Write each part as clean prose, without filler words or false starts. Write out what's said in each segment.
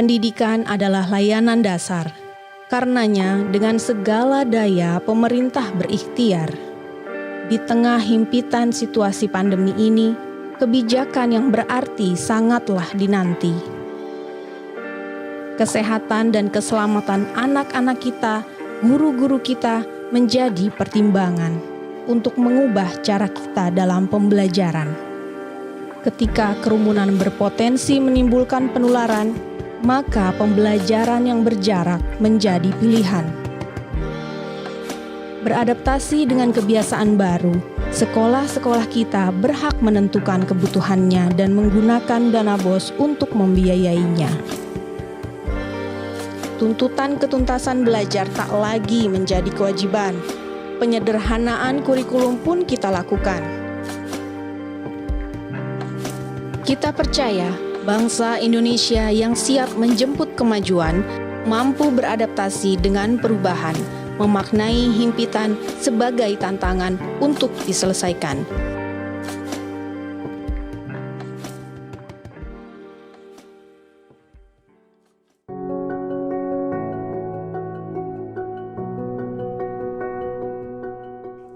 Pendidikan adalah layanan dasar. Karenanya, dengan segala daya pemerintah berikhtiar. Di tengah himpitan situasi pandemi ini, kebijakan yang berarti sangatlah dinanti. Kesehatan dan keselamatan anak-anak kita, guru-guru kita menjadi pertimbangan untuk mengubah cara kita dalam pembelajaran. Ketika kerumunan berpotensi menimbulkan penularan, maka pembelajaran yang berjarak menjadi pilihan. Beradaptasi dengan kebiasaan baru, sekolah-sekolah kita berhak menentukan kebutuhannya dan menggunakan dana BOS untuk membiayainya. Tuntutan ketuntasan belajar tak lagi menjadi kewajiban. Penyederhanaan kurikulum pun kita lakukan. Kita percaya bangsa Indonesia yang siap menjemput kemajuan, mampu beradaptasi dengan perubahan, memaknai himpitan sebagai tantangan untuk diselesaikan.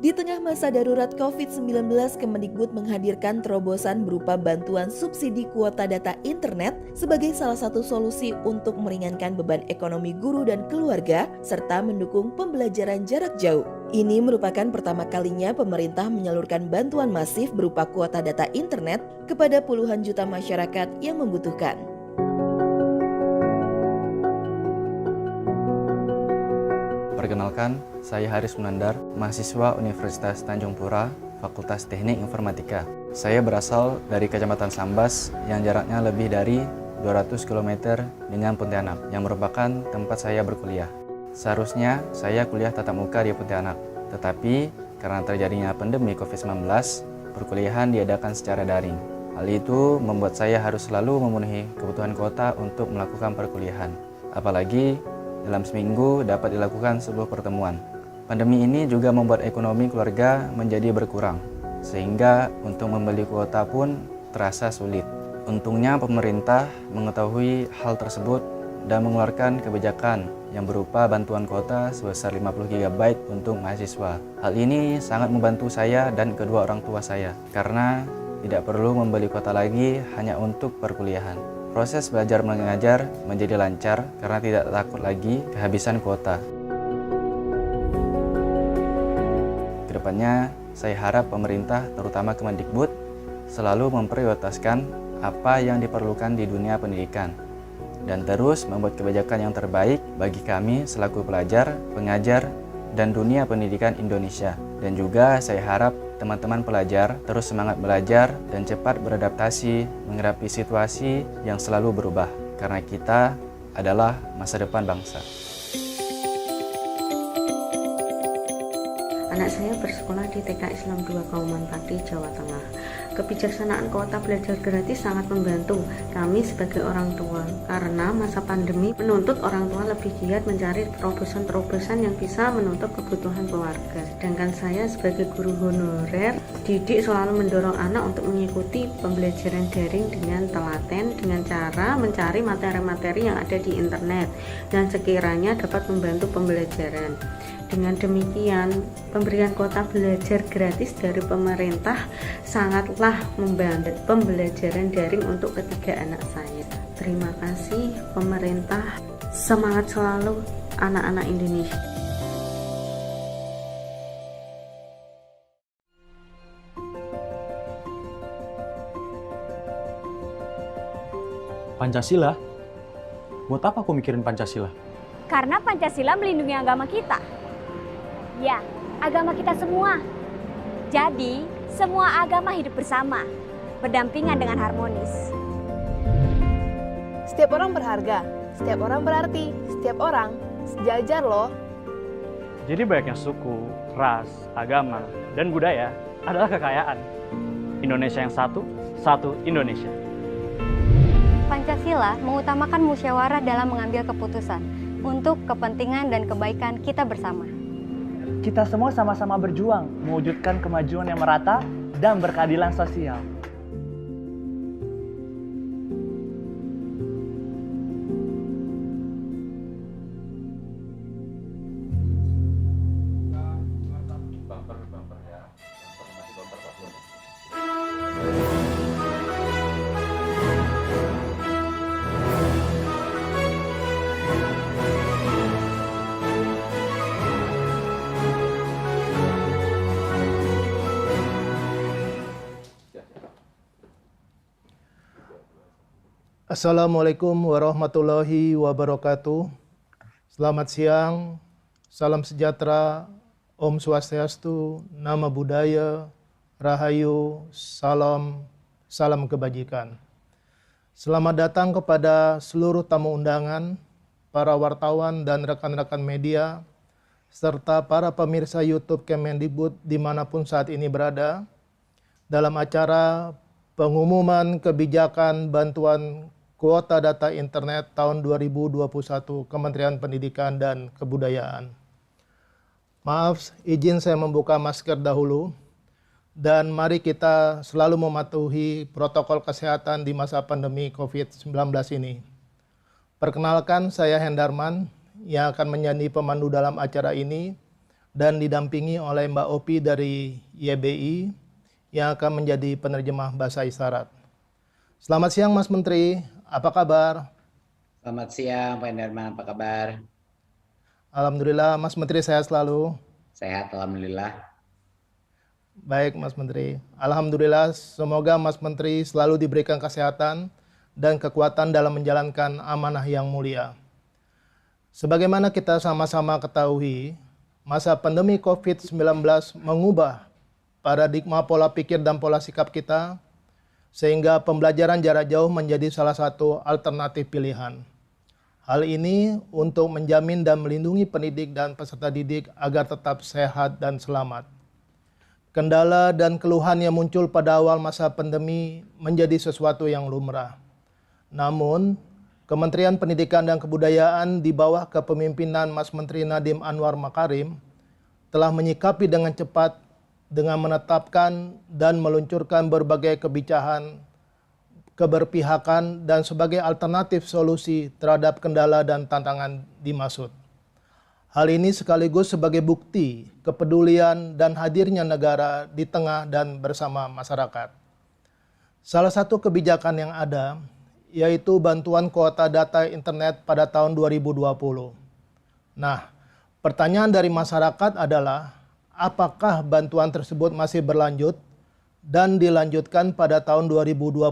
Di tengah masa darurat COVID-19, Kemendikbud menghadirkan terobosan berupa bantuan subsidi kuota data internet sebagai salah satu solusi untuk meringankan beban ekonomi guru dan keluarga, serta mendukung pembelajaran jarak jauh. Ini merupakan pertama kalinya pemerintah menyalurkan bantuan masif berupa kuota data internet kepada puluhan juta masyarakat yang membutuhkan. Perkenalkan, saya Haris Munandar, mahasiswa Universitas Tanjung Pura, Fakultas Teknik Informatika. Saya berasal dari Kecamatan Sambas yang jaraknya lebih dari 200 km dengan Pontianak, yang merupakan tempat saya berkuliah. Seharusnya saya kuliah tatap muka di Pontianak, tetapi karena terjadinya pandemi COVID-19, perkuliahan diadakan secara daring. Hal itu membuat saya harus selalu memenuhi kebutuhan kuota untuk melakukan perkuliahan. Apalagi dalam seminggu dapat dilakukan 10 pertemuan. Pandemi ini juga membuat ekonomi keluarga menjadi berkurang, sehingga untuk membeli kuota pun terasa sulit. Untungnya pemerintah mengetahui hal tersebut dan mengeluarkan kebijakan yang berupa bantuan kuota sebesar 50 GB untuk mahasiswa. Hal ini sangat membantu saya dan kedua orang tua saya, karena tidak perlu membeli kuota lagi hanya untuk perkuliahan. Proses belajar mengajar menjadi lancar karena tidak takut lagi kehabisan kuota. Kedepannya, saya harap pemerintah, terutama Kemendikbud, selalu memprioritaskan apa yang diperlukan di dunia pendidikan dan terus membuat kebijakan yang terbaik bagi kami selaku pelajar, pengajar, dan dunia pendidikan Indonesia. Dan juga saya harap teman-teman pelajar terus semangat belajar dan cepat beradaptasi menghadapi situasi yang selalu berubah, karena kita adalah masa depan bangsa. Anak saya bersekolah di TK Islam 2 Kauman Pati, Jawa Tengah. Kebijaksanaan kuota belajar gratis sangat membantu kami sebagai orang tua, karena masa pandemi menuntut orang tua lebih giat mencari terobosan-terobosan yang bisa menutup kebutuhan keluarga. Sedangkan saya sebagai guru honorer, didik selalu mendorong anak untuk mengikuti pembelajaran daring dengan telaten, dengan cara mencari materi-materi yang ada di internet dan sekiranya dapat membantu pembelajaran. Dengan demikian, pemberian kuota belajar gratis dari pemerintah sangatlah membantu pembelajaran daring untuk ketiga anak saya. Terima kasih pemerintah, semangat selalu anak-anak Indonesia. Pancasila? Buat apa aku mikirin Pancasila? Karena Pancasila melindungi agama kita. Ya, agama kita semua. Jadi, semua agama hidup bersama, berdampingan dengan harmonis. Setiap orang berharga, setiap orang berarti, setiap orang sejajar loh. Jadi banyaknya suku, ras, agama, dan budaya adalah kekayaan. Indonesia yang satu, satu Indonesia. Pancasila mengutamakan musyawarah dalam mengambil keputusan untuk kepentingan dan kebaikan kita bersama. Kita semua sama-sama berjuang mewujudkan kemajuan yang merata dan berkeadilan sosial. Assalamualaikum warahmatullahi wabarakatuh. Selamat siang, salam sejahtera, Om Swastiastu, Nama Budaya, Rahayu, salam kebajikan. Selamat datang kepada seluruh tamu undangan, para wartawan dan rekan-rekan media, serta para pemirsa YouTube Kemendikbud dimanapun saat ini berada, dalam acara pengumuman kebijakan bantuan kuota data internet tahun 2021 Kementerian Pendidikan dan Kebudayaan. Maaf, izin saya membuka masker dahulu, dan mari kita selalu mematuhi protokol kesehatan di masa pandemi COVID-19 ini. Perkenalkan, saya Hendarman yang akan menjadi pemandu dalam acara ini dan didampingi oleh Mbak Opi dari YBI yang akan menjadi penerjemah bahasa isyarat. Selamat siang Mas Menteri, apa kabar? Selamat siang Pak Hendarman, apa kabar? Alhamdulillah, Mas Menteri sehat selalu. Sehat, Alhamdulillah. Baik Mas Menteri, Alhamdulillah semoga Mas Menteri selalu diberikan kesehatan dan kekuatan dalam menjalankan amanah yang mulia. Sebagaimana kita sama-sama ketahui, masa pandemi COVID-19 mengubah paradigma pola pikir dan pola sikap kita, sehingga pembelajaran jarak jauh menjadi salah satu alternatif pilihan. Hal ini untuk menjamin dan melindungi pendidik dan peserta didik agar tetap sehat dan selamat. Kendala dan keluhan yang muncul pada awal masa pandemi menjadi sesuatu yang lumrah. Namun, Kementerian Pendidikan dan Kebudayaan di bawah kepemimpinan Mas Menteri Nadiem Anwar Makarim telah menyikapi dengan cepat dengan menetapkan dan meluncurkan berbagai kebijakan keberpihakan dan sebagai alternatif solusi terhadap kendala dan tantangan dimaksud. Hal ini sekaligus sebagai bukti kepedulian dan hadirnya negara di tengah dan bersama masyarakat. Salah satu kebijakan yang ada yaitu bantuan kuota data internet pada tahun 2020. Nah, pertanyaan dari masyarakat adalah apakah bantuan tersebut masih berlanjut dan dilanjutkan pada tahun 2021?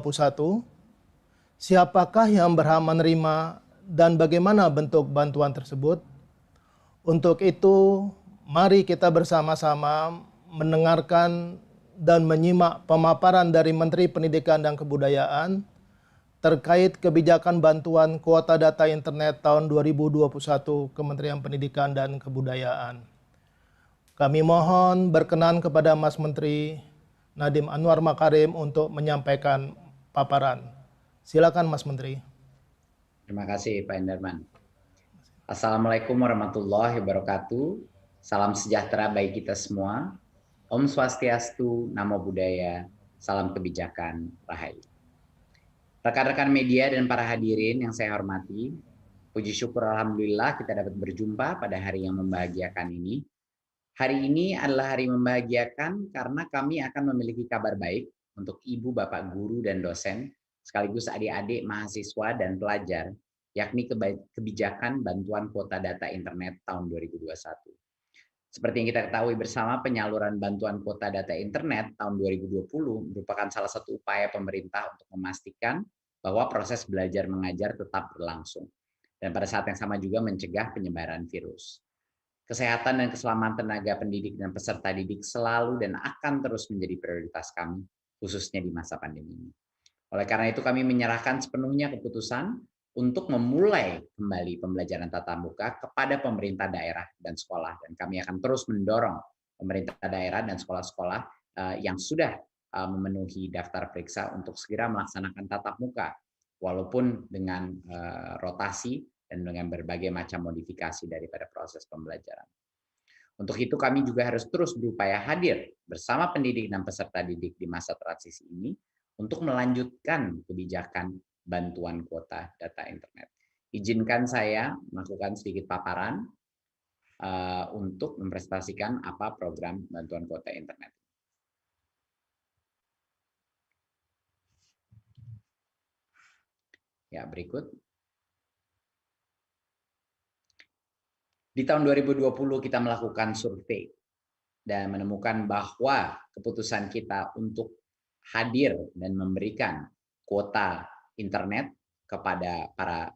Siapakah yang berhak menerima dan bagaimana bentuk bantuan tersebut? Untuk itu, mari kita bersama-sama mendengarkan dan menyimak pemaparan dari Menteri Pendidikan dan Kebudayaan terkait kebijakan bantuan kuota data internet tahun 2021 Kementerian Pendidikan dan Kebudayaan. Kami mohon berkenan kepada Mas Menteri Nadiem Anwar Makarim untuk menyampaikan paparan. Silakan Mas Menteri. Terima kasih Pak Hendarman. Assalamualaikum warahmatullahi wabarakatuh. Salam sejahtera bagi kita semua. Om Swastiastu, Namo Buddhaya, salam kebijakan, Rahayu. Rekan-rekan media dan para hadirin yang saya hormati, puji syukur Alhamdulillah kita dapat berjumpa pada hari yang membahagiakan ini. Hari ini adalah hari membahagiakan karena kami akan memiliki kabar baik untuk ibu, bapak guru, dan dosen, sekaligus adik-adik, mahasiswa, dan pelajar, yakni kebijakan bantuan kuota data internet tahun 2021. Seperti yang kita ketahui bersama, penyaluran bantuan kuota data internet tahun 2020 merupakan salah satu upaya pemerintah untuk memastikan bahwa proses belajar mengajar tetap berlangsung, dan pada saat yang sama juga mencegah penyebaran virus. Kesehatan dan keselamatan tenaga pendidik dan peserta didik selalu dan akan terus menjadi prioritas kami, khususnya di masa pandemi ini. Oleh karena itu kami menyerahkan sepenuhnya keputusan untuk memulai kembali pembelajaran tatap muka kepada pemerintah daerah dan sekolah. Dan kami akan terus mendorong pemerintah daerah dan sekolah-sekolah yang sudah memenuhi daftar periksa untuk segera melaksanakan tatap muka, walaupun dengan rotasi dan dengan berbagai macam modifikasi daripada proses pembelajaran. Untuk itu kami juga harus terus berupaya hadir bersama pendidik dan peserta didik di masa transisi ini untuk melanjutkan kebijakan bantuan kuota data internet. Izinkan saya melakukan sedikit paparan untuk mempresentasikan apa program bantuan kuota internet. Ya, berikut. Di tahun 2020 kita melakukan survei dan menemukan bahwa keputusan kita untuk hadir dan memberikan kuota internet kepada para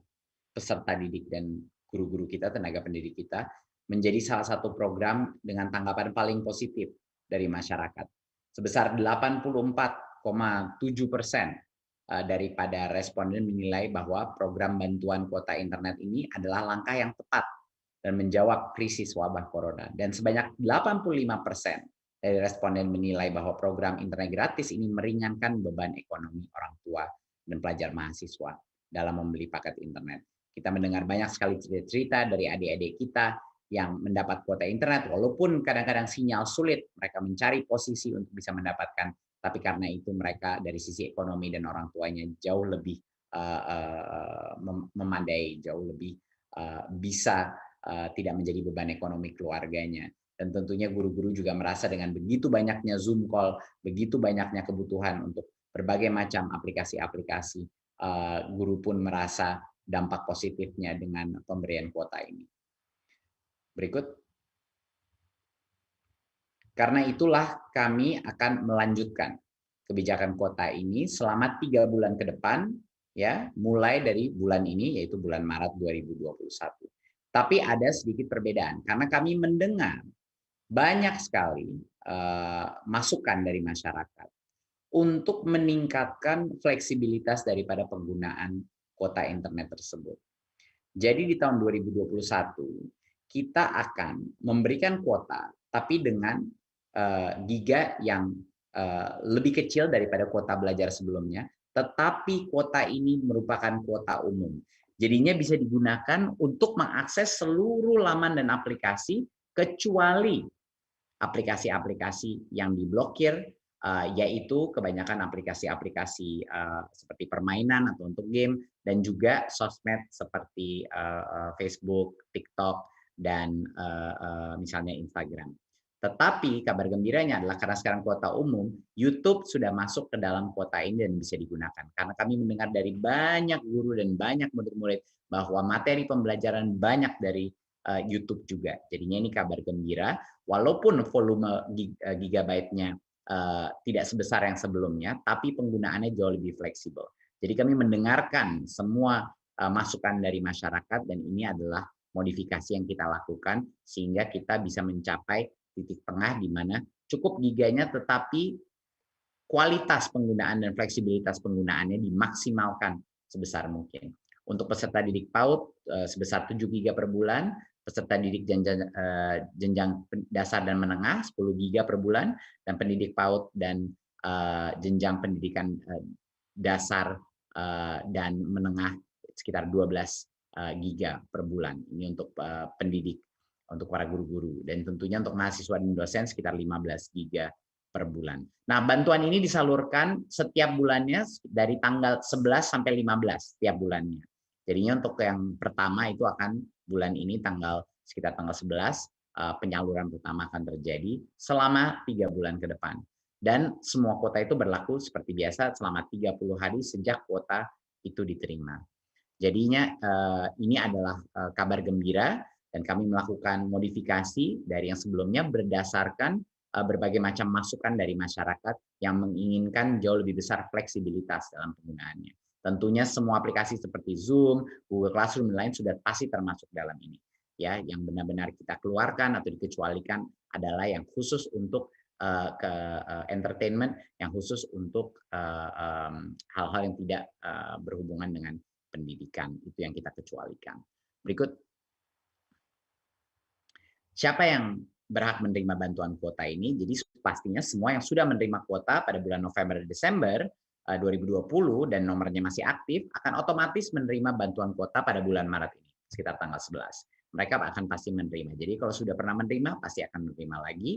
peserta didik dan guru-guru kita, tenaga pendidik kita, menjadi salah satu program dengan tanggapan paling positif dari masyarakat. Sebesar 84,7% daripada responden menilai bahwa program bantuan kuota internet ini adalah langkah yang tepat dan menjawab krisis wabah corona. Dan sebanyak 85% dari responden menilai bahwa program internet gratis ini meringankan beban ekonomi orang tua dan pelajar mahasiswa dalam membeli paket internet. Kita mendengar banyak sekali cerita-cerita dari adik-adik kita yang mendapat kuota internet, walaupun kadang-kadang sinyal sulit, mereka mencari posisi untuk bisa mendapatkan, tapi karena itu mereka dari sisi ekonomi dan orang tuanya jauh lebih memandai, jauh lebih bisa tidak menjadi beban ekonomi keluarganya. Dan tentunya guru-guru juga merasa dengan begitu banyaknya Zoom call, begitu banyaknya kebutuhan untuk berbagai macam aplikasi-aplikasi, guru pun merasa dampak positifnya dengan pemberian kuota ini. Berikut. Karena itulah kami akan melanjutkan kebijakan kuota ini selama 3 bulan ke depan, ya, mulai dari bulan ini, yaitu bulan Maret 2021. Tapi ada sedikit perbedaan, karena kami mendengar banyak sekali masukan dari masyarakat untuk meningkatkan fleksibilitas daripada penggunaan kuota internet tersebut. Jadi di tahun 2021, kita akan memberikan kuota, tapi dengan giga yang lebih kecil daripada kuota belajar sebelumnya, tetapi kuota ini merupakan kuota umum. Jadinya bisa digunakan untuk mengakses seluruh laman dan aplikasi, kecuali aplikasi-aplikasi yang diblokir, yaitu kebanyakan aplikasi-aplikasi seperti permainan atau untuk game, dan juga sosmed seperti Facebook, TikTok, dan misalnya Instagram. Tetapi kabar gembiranya adalah karena sekarang kuota umum, YouTube sudah masuk ke dalam kuota ini dan bisa digunakan. Karena kami mendengar dari banyak guru dan banyak murid-murid bahwa materi pembelajaran banyak dari YouTube juga. Jadinya ini kabar gembira, walaupun volume gigabyte-nya tidak sebesar yang sebelumnya, tapi penggunaannya jauh lebih fleksibel. Jadi kami mendengarkan semua masukan dari masyarakat, dan ini adalah modifikasi yang kita lakukan sehingga kita bisa mencapai titik tengah di mana cukup giganya tetapi kualitas penggunaan dan fleksibilitas penggunaannya dimaksimalkan sebesar mungkin. Untuk peserta didik PAUD sebesar 7 giga per bulan, peserta didik jenjang dasar dan menengah 10 giga per bulan, dan pendidik PAUD dan jenjang pendidikan dasar dan menengah sekitar 12 giga per bulan. Ini untuk pendidik, untuk para guru-guru, dan tentunya untuk mahasiswa dan dosen sekitar 15 giga per bulan. Nah, bantuan ini disalurkan setiap bulannya dari tanggal 11 sampai 15 setiap bulannya. Jadinya untuk yang pertama itu akan bulan ini sekitar tanggal 11 penyaluran pertama akan terjadi selama 3 bulan ke depan. Dan semua kuota itu berlaku seperti biasa selama 30 hari sejak kuota itu diterima. Jadinya ini adalah kabar gembira, dan kami melakukan modifikasi dari yang sebelumnya berdasarkan berbagai macam masukan dari masyarakat yang menginginkan jauh lebih besar fleksibilitas dalam penggunaannya. Tentunya semua aplikasi seperti Zoom, Google Classroom, dan lain sudah pasti termasuk dalam ini. Ya, yang benar-benar kita keluarkan atau dikecualikan adalah yang khusus untuk entertainment, yang khusus untuk hal-hal yang tidak berhubungan dengan pendidikan, itu yang kita kecualikan. Berikut. Siapa yang berhak menerima bantuan kuota ini? Jadi pastinya semua yang sudah menerima kuota pada bulan November dan Desember 2020 dan nomornya masih aktif akan otomatis menerima bantuan kuota pada bulan Maret ini, sekitar tanggal 11. Mereka akan pasti menerima. Jadi kalau sudah pernah menerima, pasti akan menerima lagi.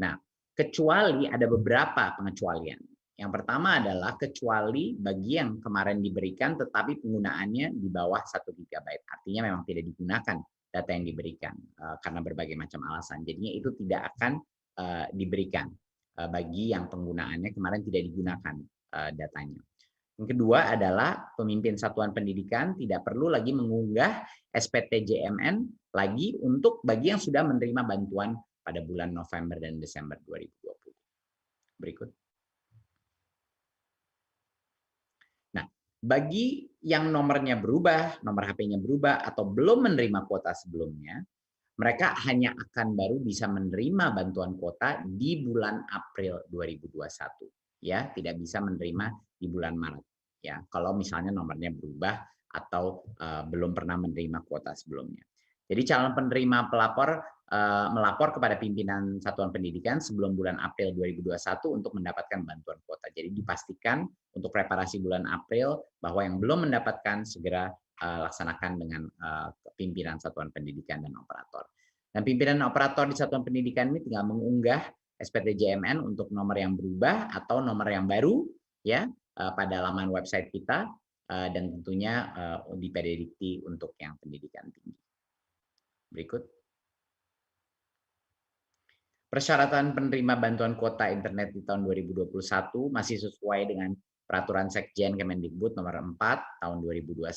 Nah, kecuali ada beberapa pengecualian. Yang pertama adalah kecuali bagi yang kemarin diberikan tetapi penggunaannya di bawah 1 GB. Artinya memang tidak digunakan data yang diberikan karena berbagai macam alasan. Jadinya itu tidak akan diberikan bagi yang penggunaannya kemarin tidak digunakan datanya. Yang kedua adalah pemimpin satuan pendidikan tidak perlu lagi mengunggah SPTJMN lagi untuk bagi yang sudah menerima bantuan pada bulan November dan Desember 2020. Berikut. Nah, Bagi yang nomornya berubah, nomor HP-nya berubah, atau belum menerima kuota sebelumnya, mereka hanya akan baru bisa menerima bantuan kuota di bulan April 2021. Ya, tidak bisa menerima di bulan Maret. Ya, kalau misalnya nomornya berubah atau belum pernah menerima kuota sebelumnya. Jadi calon penerima pelapor melapor kepada pimpinan satuan pendidikan sebelum bulan April 2021 untuk mendapatkan bantuan kuota. Jadi dipastikan untuk preparasi bulan April bahwa yang belum mendapatkan segera laksanakan dengan pimpinan satuan pendidikan dan operator. Dan pimpinan operator di satuan pendidikan ini tinggal mengunggah SPTJMN untuk nomor yang berubah atau nomor yang baru ya pada laman website kita dan tentunya di PDDikti untuk yang pendidikan tinggi. Berikut. Persyaratan penerima bantuan kuota internet di tahun 2021 masih sesuai dengan Peraturan Sekjen Kemendikbud nomor 4 tahun 2021.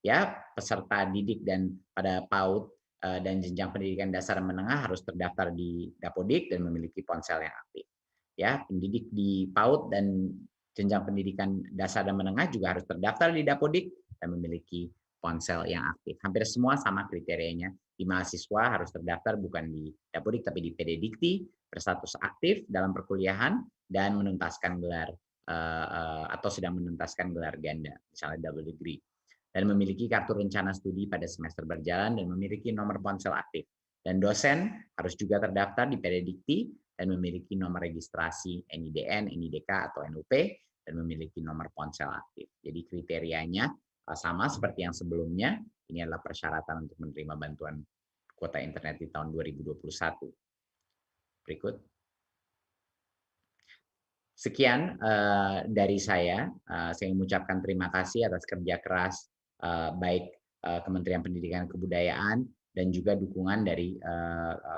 Ya, peserta didik dan pada PAUD dan jenjang pendidikan dasar dan menengah harus terdaftar di Dapodik dan memiliki ponsel yang aktif. Ya, pendidik di PAUD dan jenjang pendidikan dasar dan menengah juga harus terdaftar di Dapodik dan memiliki ponsel yang aktif. Hampir semua sama kriterianya. Di mahasiswa harus terdaftar bukan di Dapodik tapi di PDDikti, berstatus aktif dalam perkuliahan dan menuntaskan gelar atau sedang menuntaskan gelar ganda, misalnya double degree, dan memiliki kartu rencana studi pada semester berjalan dan memiliki nomor ponsel aktif. Dan dosen harus juga terdaftar di PDDikti dan memiliki nomor registrasi NIDN, NIDK atau NUP dan memiliki nomor ponsel aktif. Jadi kriterianya sama seperti yang sebelumnya. Ini adalah persyaratan untuk menerima bantuan kuota internet di tahun 2021. Berikut. Sekian dari saya. Saya mengucapkan terima kasih atas kerja keras baik Kementerian Pendidikan dan Kebudayaan dan juga dukungan dari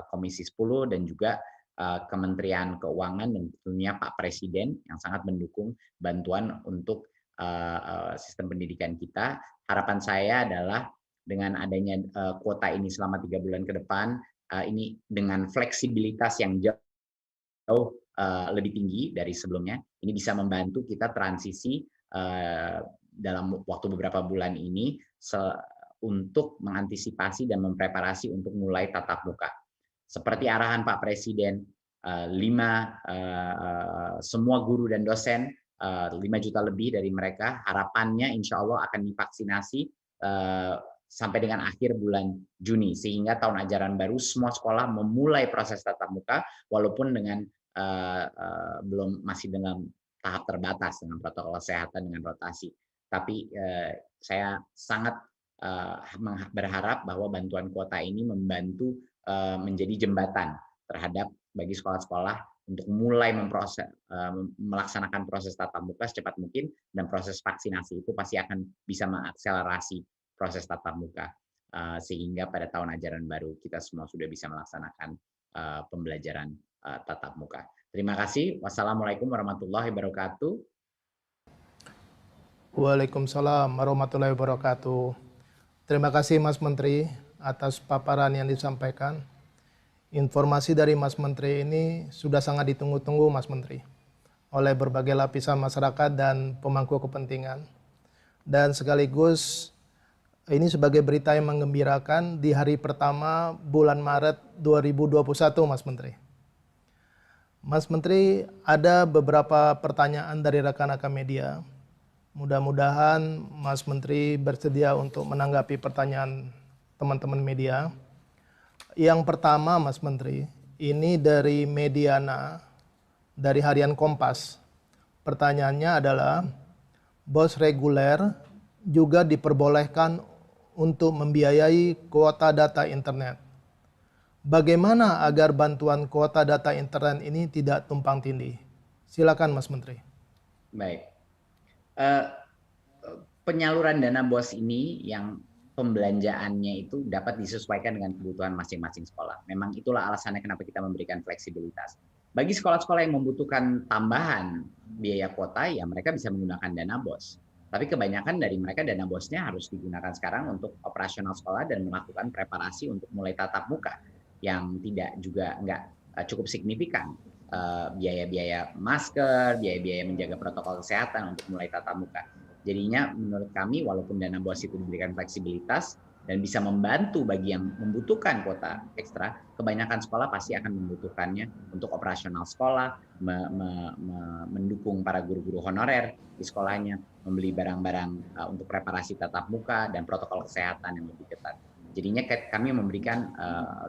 Komisi 10 dan juga Kementerian Keuangan dan tentunya Pak Presiden yang sangat mendukung bantuan untuk sistem pendidikan kita. Harapan saya adalah dengan adanya kuota ini selama 3 bulan ke depan, ini dengan fleksibilitas yang jauh lebih tinggi dari sebelumnya, ini bisa membantu kita transisi dalam waktu beberapa bulan ini untuk mengantisipasi dan mempreparasi untuk mulai tatap muka. Seperti arahan Pak Presiden, semua guru dan dosen, 5 juta lebih dari mereka, harapannya insya Allah akan divaksinasi sampai dengan akhir bulan Juni, sehingga tahun ajaran baru semua sekolah memulai proses tatap muka, walaupun dengan masih dengan tahap terbatas dengan protokol kesehatan dengan rotasi. Tapi saya sangat berharap bahwa bantuan kuota ini membantu menjadi jembatan terhadap bagi sekolah-sekolah untuk mulai melaksanakan proses tatap muka secepat mungkin, dan proses vaksinasi itu pasti akan bisa mengakselerasi proses tatap muka sehingga pada tahun ajaran baru kita semua sudah bisa melaksanakan pembelajaran tatap muka. Terima kasih. Wassalamualaikum warahmatullahi wabarakatuh. Waalaikumsalam warahmatullahi wabarakatuh. Terima kasih Mas Menteri atas paparan yang disampaikan. Informasi dari Mas Menteri ini sudah sangat ditunggu-tunggu Mas Menteri oleh berbagai lapisan masyarakat dan pemangku kepentingan. Dan sekaligus ini sebagai berita yang menggembirakan di hari pertama bulan Maret 2021 Mas Menteri. Mas Menteri, ada beberapa pertanyaan dari rekan-rekan media. Mudah-mudahan Mas Menteri bersedia untuk menanggapi pertanyaan teman-teman media. Yang pertama Mas Menteri, ini dari Mediana, dari Harian Kompas. Pertanyaannya adalah, bos reguler juga diperbolehkan untuk membiayai kuota data internet. Bagaimana agar bantuan kuota data internet ini tidak tumpang tindih? Silakan Mas Menteri. Baik. Penyaluran dana BOS ini yang pembelanjaannya itu dapat disesuaikan dengan kebutuhan masing-masing sekolah. Memang itulah alasannya kenapa kita memberikan fleksibilitas. Bagi sekolah-sekolah yang membutuhkan tambahan biaya kuota, ya mereka bisa menggunakan dana BOS. Tapi kebanyakan dari mereka dana BOS-nya harus digunakan sekarang untuk operasional sekolah dan melakukan preparasi untuk mulai tatap muka yang tidak juga nggak cukup signifikan. Biaya-biaya masker, biaya-biaya menjaga protokol kesehatan untuk mulai tatap muka. Jadinya menurut kami walaupun dana BOS itu diberikan fleksibilitas dan bisa membantu bagi yang membutuhkan kuota ekstra, kebanyakan sekolah pasti akan membutuhkannya untuk operasional sekolah, mendukung para guru-guru honorer di sekolahnya, membeli barang-barang untuk preparasi tatap muka dan protokol kesehatan yang lebih ketat. Jadinya kami memberikan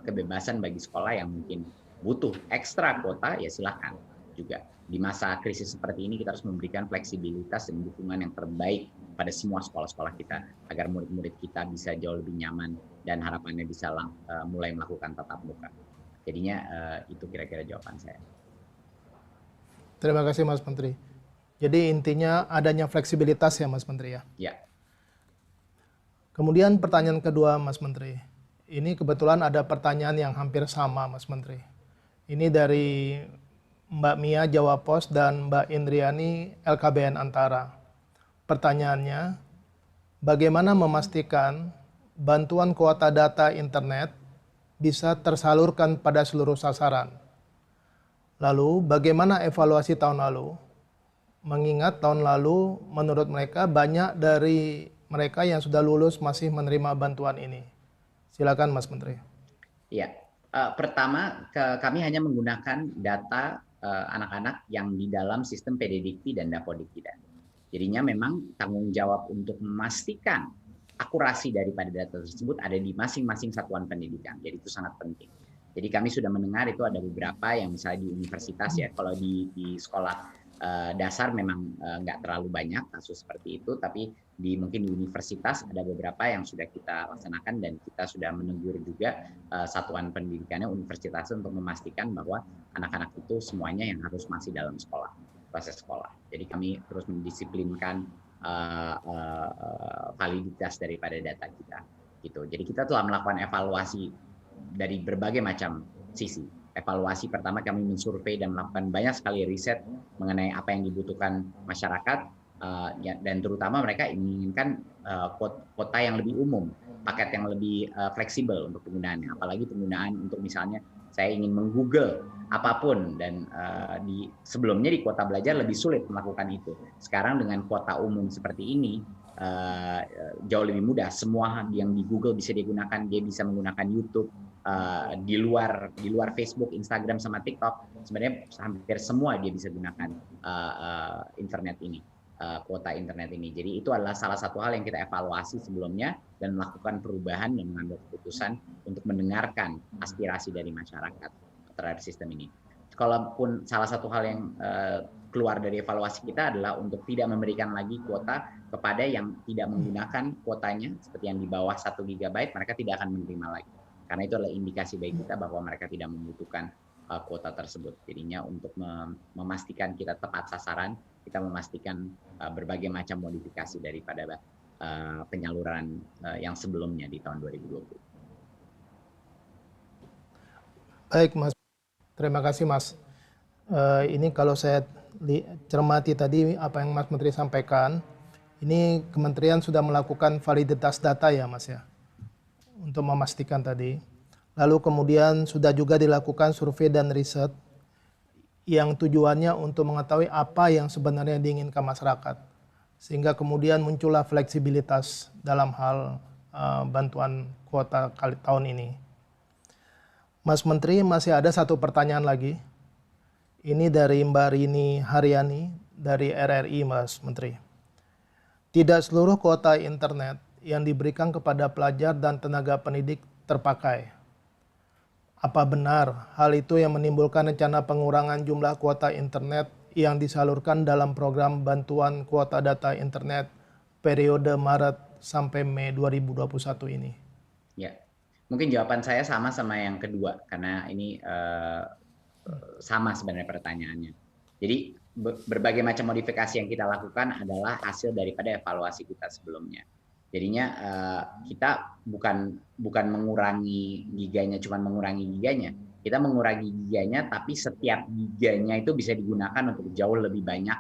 kebebasan bagi sekolah yang mungkin butuh ekstra kuota, ya silahkan juga. Di masa krisis seperti ini kita harus memberikan fleksibilitas dan dukungan yang terbaik pada semua sekolah-sekolah kita agar murid-murid kita bisa jauh lebih nyaman dan harapannya bisa mulai melakukan tatap muka. Jadinya itu kira-kira jawaban saya. Terima kasih Mas Menteri. Jadi intinya adanya fleksibilitas ya Mas Menteri ya? Ya. Kemudian pertanyaan kedua Mas Menteri. Ini kebetulan ada pertanyaan yang hampir sama Mas Menteri. Ini dari Mbak Mia Jawa Pos dan Mbak Indriani LKBN Antara. Pertanyaannya, bagaimana memastikan bantuan kuota data internet bisa tersalurkan pada seluruh sasaran? Lalu, bagaimana evaluasi tahun lalu? Mengingat tahun lalu menurut mereka banyak dari mereka yang sudah lulus masih menerima bantuan ini. Silakan Mas Menteri. Ya, pertama kami hanya menggunakan data anak-anak yang di dalam sistem PDDikti dan Dapodikti. Jadinya memang tanggung jawab untuk memastikan akurasi daripada data tersebut ada di masing-masing satuan pendidikan. Jadi itu sangat penting. Jadi kami sudah mendengar itu ada beberapa yang misalnya di universitas ya, kalau di sekolah dasar memang nggak terlalu banyak kasus seperti itu, tapi mungkin di universitas ada beberapa yang sudah kita laksanakan dan kita sudah menegur juga satuan pendidikannya universitas untuk memastikan bahwa anak-anak itu semuanya yang harus masih dalam sekolah, proses sekolah. Jadi kami terus mendisiplinkan validitas daripada data kita. Gitu. Jadi kita telah melakukan evaluasi dari berbagai macam sisi. Evaluasi pertama kami mensurvei dan melakukan banyak sekali riset mengenai apa yang dibutuhkan masyarakat dan terutama mereka menginginkan kuota yang lebih umum, paket yang lebih fleksibel untuk penggunaannya. Apalagi penggunaan untuk misalnya saya ingin menggoogle apapun dan sebelumnya di kuota belajar lebih sulit melakukan itu. Sekarang dengan kuota umum seperti ini jauh lebih mudah. Semua yang di Google bisa digunakan, dia bisa menggunakan YouTube. Di luar Facebook, Instagram, sama TikTok, sebenarnya hampir semua dia bisa gunakan internet ini, kuota internet ini. Jadi itu adalah salah satu hal yang kita evaluasi sebelumnya dan melakukan perubahan dan mengambil keputusan untuk mendengarkan aspirasi dari masyarakat terhadap sistem ini. Kalaupun salah satu hal yang keluar dari evaluasi kita adalah untuk tidak memberikan lagi kuota kepada yang tidak menggunakan kuotanya, seperti yang di bawah 1 GB, mereka tidak akan menerima lagi. Karena itu adalah indikasi bagi kita bahwa mereka tidak membutuhkan kuota tersebut. Jadinya untuk memastikan kita tepat sasaran, kita memastikan berbagai macam modifikasi daripada penyaluran yang sebelumnya di tahun 2020. Baik Mas, terima kasih Mas. Ini kalau saya cermati tadi apa yang Mas Menteri sampaikan, ini Kementerian sudah melakukan validitas data ya Mas ya, untuk memastikan tadi. Lalu kemudian sudah juga dilakukan survei dan riset yang tujuannya untuk mengetahui apa yang sebenarnya diinginkan masyarakat. Sehingga kemudian muncullah fleksibilitas dalam hal bantuan kuota tahun ini. Mas Menteri, masih ada satu pertanyaan lagi. Ini dari Mbak Rini Haryani dari RRI Mas Menteri. Tidak seluruh kuota internet yang diberikan kepada pelajar dan tenaga pendidik terpakai. Apa benar hal itu yang menimbulkan rencana pengurangan jumlah kuota internet yang disalurkan dalam program bantuan kuota data internet periode Maret sampai Mei 2021 ini? Ya, mungkin jawaban saya sama yang kedua, karena ini sama sebenarnya pertanyaannya. Jadi berbagai macam modifikasi yang kita lakukan adalah hasil daripada evaluasi kita sebelumnya. Jadinya kita bukan mengurangi giganya, cuma mengurangi giganya. Kita mengurangi giganya, tapi setiap giganya itu bisa digunakan untuk jauh lebih banyak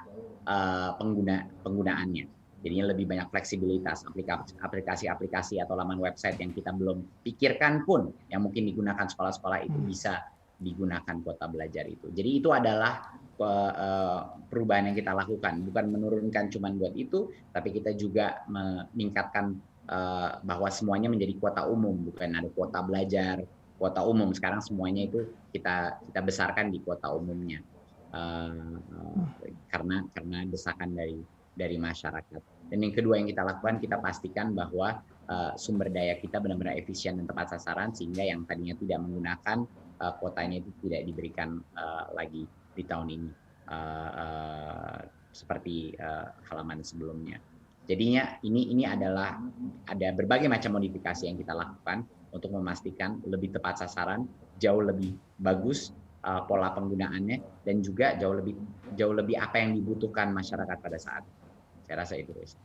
penggunaannya. Jadinya lebih banyak fleksibilitas, aplikasi-aplikasi atau laman website yang kita belum pikirkan pun, yang mungkin digunakan sekolah-sekolah itu bisa digunakan kuota belajar itu. Jadi itu adalah perubahan yang kita lakukan, bukan menurunkan cuman buat itu, tapi kita juga meningkatkan bahwa semuanya menjadi kuota umum, bukan ada kuota belajar, kuota umum. Sekarang semuanya itu kita besarkan di kuota umumnya, karena desakan dari masyarakat. Dan yang kedua yang kita lakukan, kita pastikan bahwa sumber daya kita benar-benar efisien dan tepat sasaran, sehingga yang tadinya tidak menggunakan kuotanya itu tidak diberikan lagi di tahun ini, seperti halaman sebelumnya. Jadinya ini adalah ada berbagai macam modifikasi yang kita lakukan untuk memastikan lebih tepat sasaran, jauh lebih bagus pola penggunaannya, dan juga jauh lebih apa yang dibutuhkan masyarakat pada saat. Saya rasa itu, Riz.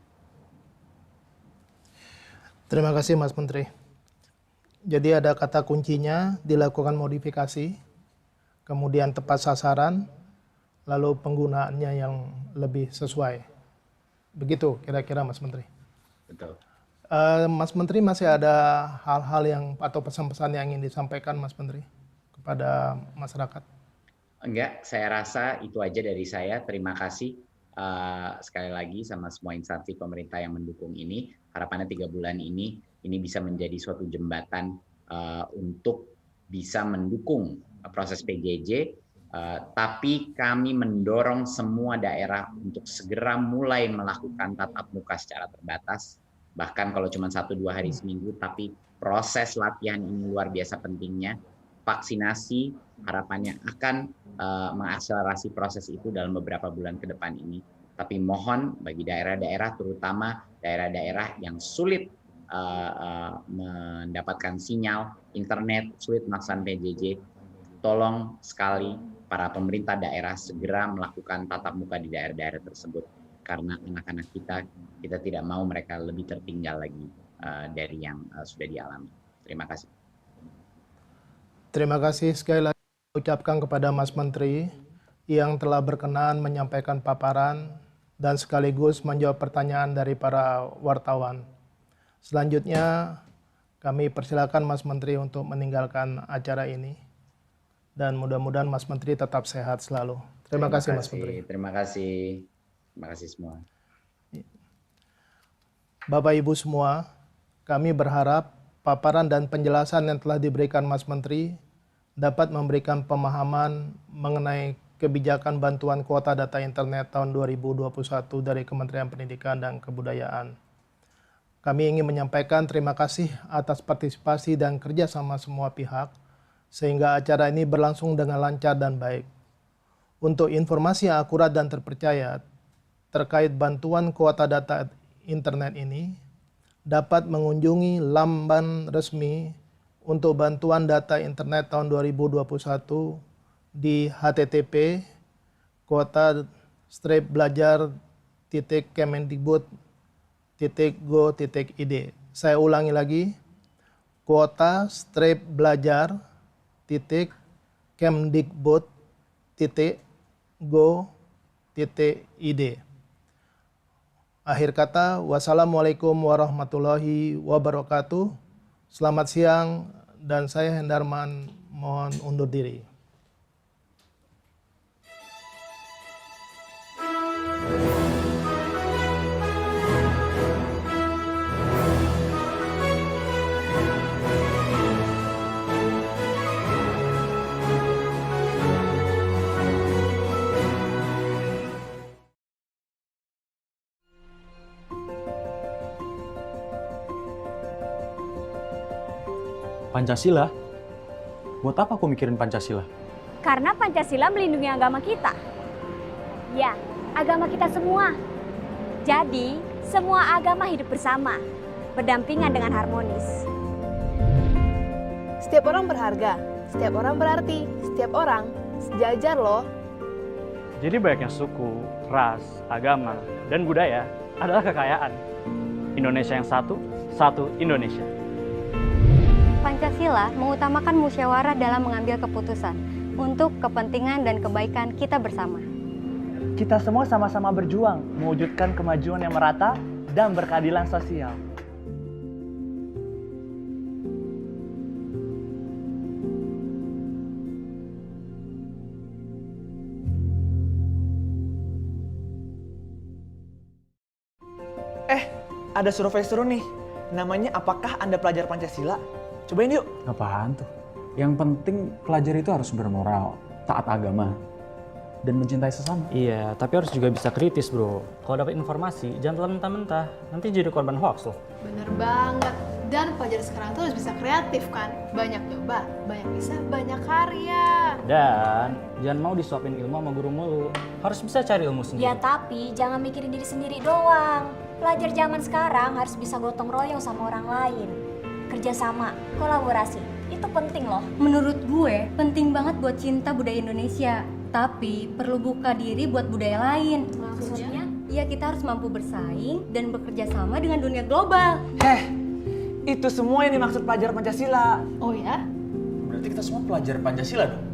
Terima kasih Mas Menteri. Jadi ada kata kuncinya dilakukan modifikasi, kemudian tepat sasaran, lalu penggunaannya yang lebih sesuai. Begitu kira-kira Mas Menteri. Betul. Mas Menteri, masih ada hal-hal yang atau pesan-pesan yang ingin disampaikan Mas Menteri kepada masyarakat? Enggak, saya rasa itu aja dari saya. Terima kasih sekali lagi sama semua instansi pemerintah yang mendukung ini. Harapannya 3 bulan ini bisa menjadi suatu jembatan untuk bisa mendukung proses PJJ, tapi kami mendorong semua daerah untuk segera mulai melakukan tatap muka secara terbatas, bahkan kalau cuma 1-2 hari seminggu, tapi proses latihan ini luar biasa pentingnya. Vaksinasi harapannya akan mengakselerasi proses itu dalam beberapa bulan ke depan ini. Tapi mohon bagi daerah-daerah, terutama daerah-daerah yang sulit mendapatkan sinyal internet, sulit melaksanakan PJJ, tolong sekali para pemerintah daerah segera melakukan tatap muka di daerah-daerah tersebut, karena anak-anak kita tidak mau mereka lebih tertinggal lagi dari yang sudah dialami. Terima kasih. Terima kasih sekali lagi ucapkan kepada Mas Menteri yang telah berkenan menyampaikan paparan dan sekaligus menjawab pertanyaan dari para wartawan. Selanjutnya kami persilakan Mas Menteri untuk meninggalkan acara ini, dan mudah-mudahan Mas Menteri tetap sehat selalu. Terima kasih Mas Menteri. Terima kasih semua. Bapak Ibu semua, kami berharap paparan dan penjelasan yang telah diberikan Mas Menteri dapat memberikan pemahaman mengenai kebijakan bantuan kuota data internet tahun 2021 dari Kementerian Pendidikan dan Kebudayaan. Kami ingin menyampaikan terima kasih atas partisipasi dan kerjasama semua pihak, sehingga acara ini berlangsung dengan lancar dan baik. Untuk informasi yang akurat dan terpercaya terkait bantuan kuota data internet ini, dapat mengunjungi laman resmi untuk bantuan data internet tahun 2021 di http://kuota-belajar.kemendikbud.go.id. Saya ulangi lagi, kuota-belajar.kemdikbud.go.id. Akhir kata, wassalamualaikum warahmatullahi wabarakatuh. Selamat siang, dan saya Hendarman mohon undur diri. Pancasila? Buat apa aku mikirin Pancasila? Karena Pancasila melindungi agama kita. Ya, agama kita semua. Jadi, semua agama hidup bersama, berdampingan dengan harmonis. Setiap orang berharga, setiap orang berarti, setiap orang sejajar loh. Jadi banyaknya suku, ras, agama, dan budaya adalah kekayaan. Indonesia yang satu Indonesia. Pancasila mengutamakan musyawarah dalam mengambil keputusan untuk kepentingan dan kebaikan kita bersama. Kita semua sama-sama berjuang mewujudkan kemajuan yang merata dan berkeadilan sosial. ada survei seru nih. Namanya apakah Anda pelajar Pancasila? Cobain yuk. Apaan tuh? Yang penting pelajar itu harus bermoral, taat agama, dan mencintai sesama. Iya, tapi harus juga bisa kritis bro. Kalau dapat informasi, jangan telan mentah-mentah. Nanti jadi korban hoax loh. Bener banget. Dan pelajar sekarang tuh harus bisa kreatif kan. Banyak nyoba, banyak bisa, banyak karya. Dan jangan mau disuapin ilmu sama guru mulu. Harus bisa cari ilmu sendiri. Ya tapi jangan mikirin diri sendiri doang. Pelajar zaman sekarang harus bisa gotong royong sama orang lain. Kerjasama, kolaborasi, itu penting loh. Menurut gue, penting banget buat cinta budaya Indonesia. Tapi perlu buka diri buat budaya lain. Maksudnya? Ya kita harus mampu bersaing dan bekerja sama dengan dunia global. Itu semua yang dimaksud pelajar Pancasila. Oh ya? Berarti kita semua pelajar Pancasila dong?